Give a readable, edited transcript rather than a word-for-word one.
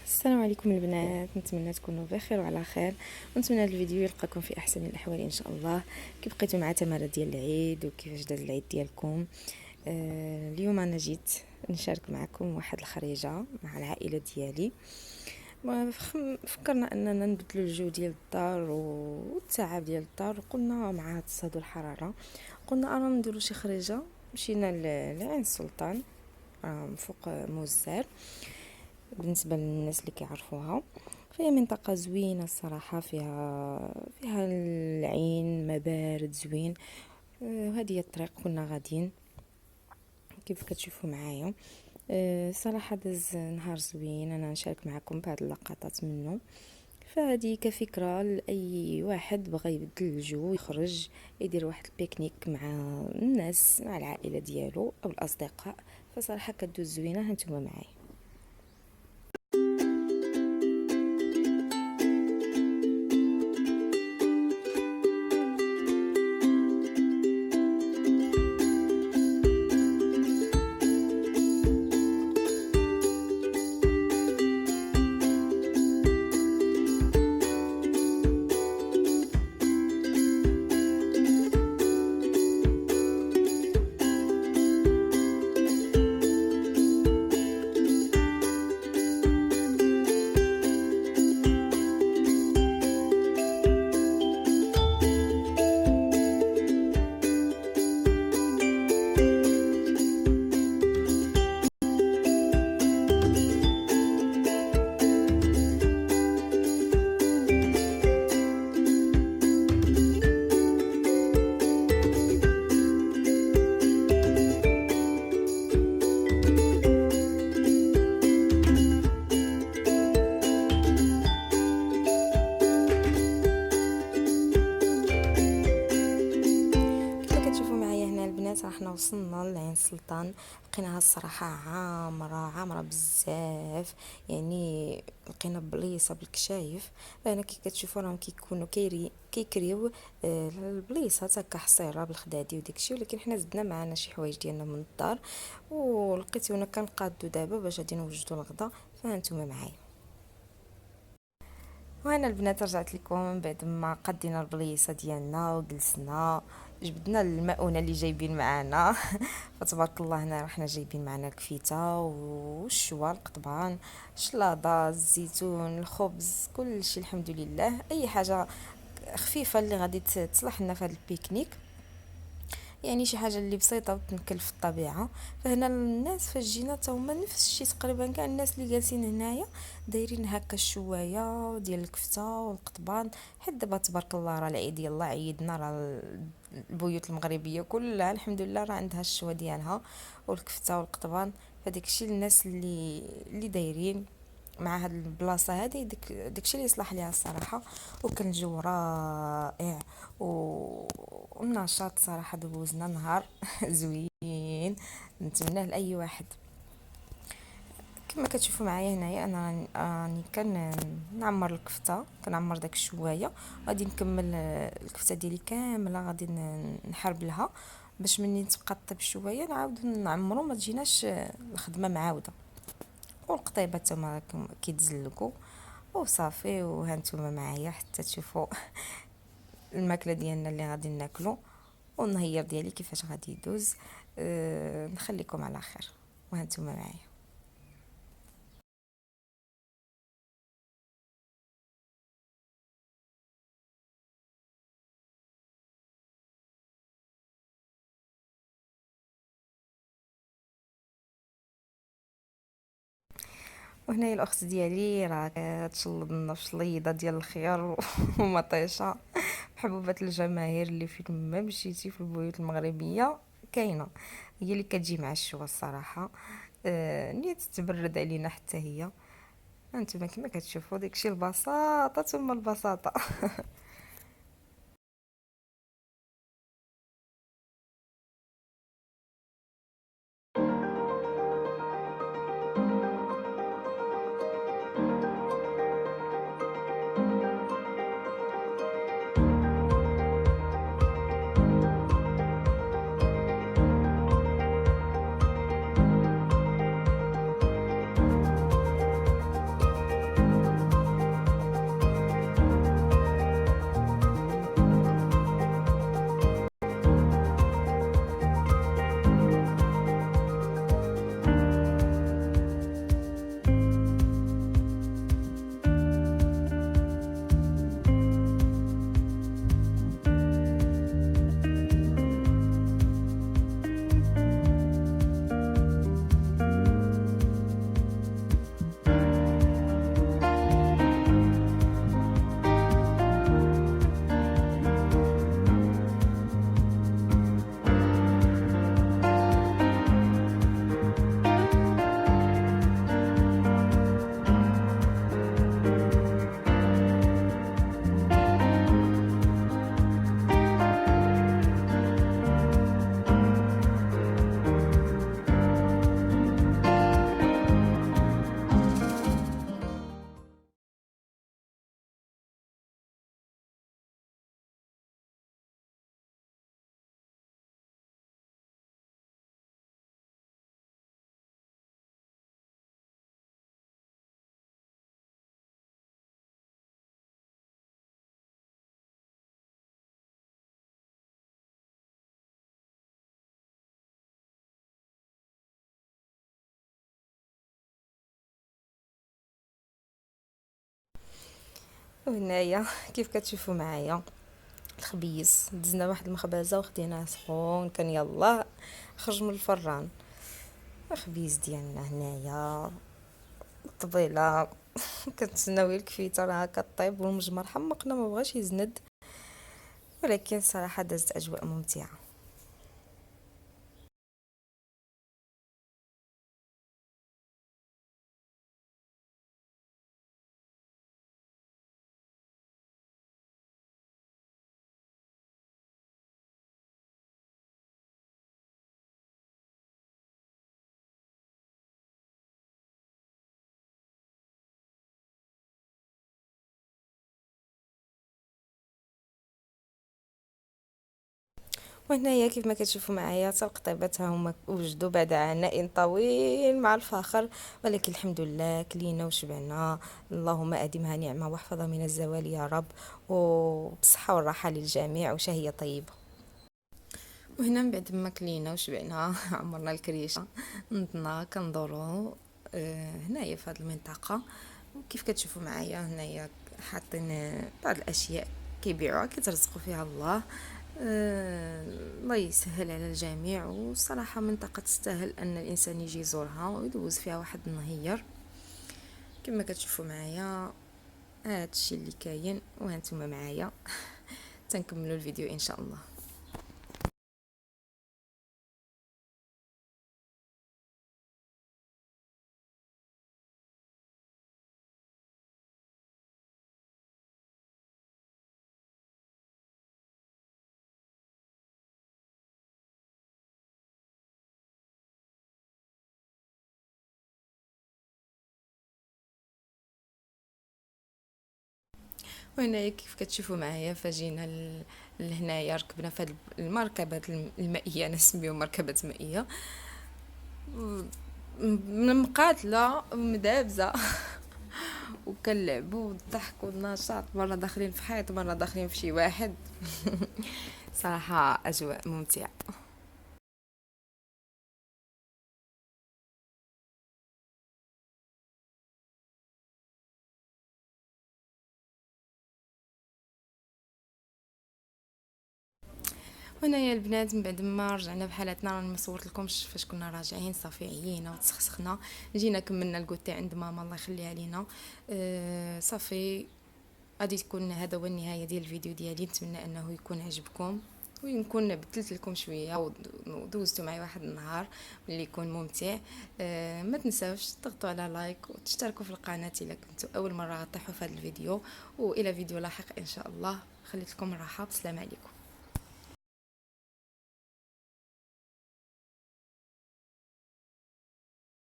السلام عليكم البنات، نتمنى تكونوا بخير وعلى خير، ونتمنى هذا الفيديو يلقاكم في احسن الاحوال ان شاء الله. كيف بقيتوا مع تمارين ديال العيد وكيفاش داز العيد ديالكم؟ اليوم انا جيت نشارك معكم واحد الخريجه مع العائله ديالي. فكرنا اننا نبدلوا الجو ديال الدار والتعب ديال الدار، وقلنا مع تصادو الحراره قلنا انا نديروا شي خريجه. مشينا لعين السلطان فوق موزار. بالنسبه للناس اللي كيعرفوها، فهي منطقه زوينه الصراحه، فيها العين، ما بارد زوين. وهذه هي الطريق كنا غاديين كيف كتشوفوا معايا. صراحه داز نهار زوين، انا نشارك معكم بعض اللقطات منه. فهذه كفكره لاي واحد بغى يبدل الجو، يخرج يدير واحد البيكنيك مع الناس، مع العائله ديالو او الاصدقاء. فصراحه كدوز زوينه. هانتوما معايا. حنا وصلنا لعين السلطان، لقيناها الصراحه عامره بزاف. يعني لقينا بليصه بالكشايف. فهنا كي كتشوفوا راهم كيكونوا كيكريو البليصه هكا حصيره بالخدادي وداكشي، ولكن حنا زدنا معنا شي حوايج ديالنا من الدار، ولقيتونا كنقادو دابا باش غادي نوجدوا الغدا. فهانتوما معايا. وانا البنات رجعت لكم من بعد ما قدينا البليصه ديالنا وجلسنا، جبدنا المؤونه اللي جايبين معانا. فتبارك الله هنا رحنا جايبين معنا الكفيته والشوا، القطبان، الشلاضه، الزيتون، الخبز، كل شيء الحمد لله. اي حاجه خفيفه اللي غادي تصلح لنا في هذا البيكنيك، يعني شي حاجه اللي بسيطه وتنكل في الطبيعه. فهنا الناس فاش جينا تا هما نفس الشيء تقريبا، كاع الناس اللي جالسين هنايا دايرين هكا الشوايه ديال الكفته والقطبان. حيت دابا تبارك الله راه العيد يلا عيدنا، راه البيوت المغربيه كلها الحمد لله راه عندها الشوا ديالها والكفته والقطبان. فداك الشيء الناس اللي دايرين مع هاد البلاصه هذه، داكشي اللي يصلح ليها الصراحه. وكان الجو رائع والنشاط صراحه. دوزنا نهار زوين، نتمناه لاي واحد. كما كتشوفوا معايا هنايا انا راني كنعمر الكفته، كنعمر داك الشوايه، غادي نكمل الكفته ديالي كامله، غادي نحرب لها باش منين تبقى طيب الشوايه نعاود نعمرو، ما تجيناش الخدمه معاوده. والقطيبه تما كيتزلقوا وصافي. وهانتوما معايا حتى تشوفوا الماكله ديالنا اللي غادي ناكلو، والنهير ديالي كيفاش غادي يدوز. نخليكم على خير وهانتوما معايا. وهنايا الاخت ديالي راه تشلض لنا في شليضه ديال الخيار ومطيشه، محبوبه الجماهير اللي فين ما مشيتي في البيوت المغربيه كاينه. هي اللي كتجي مع الشوا الصراحه. نيت تبرد علينا حتى هي. انتما كما كتشوفوا داكشي البساطه ثم البساطه. وهنايا كيف كتشوفوا معايا الخبيز دزنا واحد المخبزه وخديناه سخون، كان يلا خرج من الفران. الخبيز ديالنا هنايا، الطبيله كنتسناو غير الكفيته راه كطيب، والمجمر حمقنا ما بغاش يزند، ولكن صراحه دازت اجواء ممتعه. وهنايا كيف ما كتشوفوا معايا حتى القطيبات ها هما وجدوا بعد عناء طويل مع الفخر، ولكن الحمد لله كلينا وشبعنا. اللهم ادمها نعمه واحفظها من الزوال يا رب، وبصحه والراحه للجميع وشهيه طيبه. وهنا من بعد ما كلينا وشبعنا عمرنا الكريشه، نضنا كندورو هنايا في هذه المنطقه. وكيف كتشوفوا معايا هنايا حاطين بعض الاشياء كيبيعوها كيترزقوا فيها الله. الله يسهل على الجميع، وصراحة منطقة تستاهل أن الإنسان يجي يزورها ويدوز فيها واحد النهير. كما كتشوفوا معايا هاد الشيء اللي كاين، وهانتوما معايا تنكملوا الفيديو إن شاء الله. وهنا كيف كتشوفوا معايا فجينا لهنايا ركبنا في هاد المركبات المائية، أنا نسميهم مركبات مائية، مقاتلة مدابزة وكنلعبوا والضحك والنشاط، مرة داخلين في حيط مرة داخلين في شي واحد. صراحة أجواء ممتعة. هنايا البنات من بعد ما رجعنا بحالاتنا، راني ما صورت لكمش فاش كنا راجعين، صافي عيينا وتسخسخنا، جينا كملنا الكوتي عند ماما الله يخليها لينا. صافي غادي تكون هذا هو النهايه ديال الفيديو ديالي، نتمنى انه يكون عجبكم ونكون بدلت لكم شويه ودوزتوا معي واحد النهار اللي يكون ممتع. ما تنساوش تضغطوا على لايك وتشتركوا في القناه الا كنتوا اول مره غطيحوا في هذا الفيديو، والى فيديو لاحق ان شاء الله. خليت لكم الراحه، بسلام عليكم.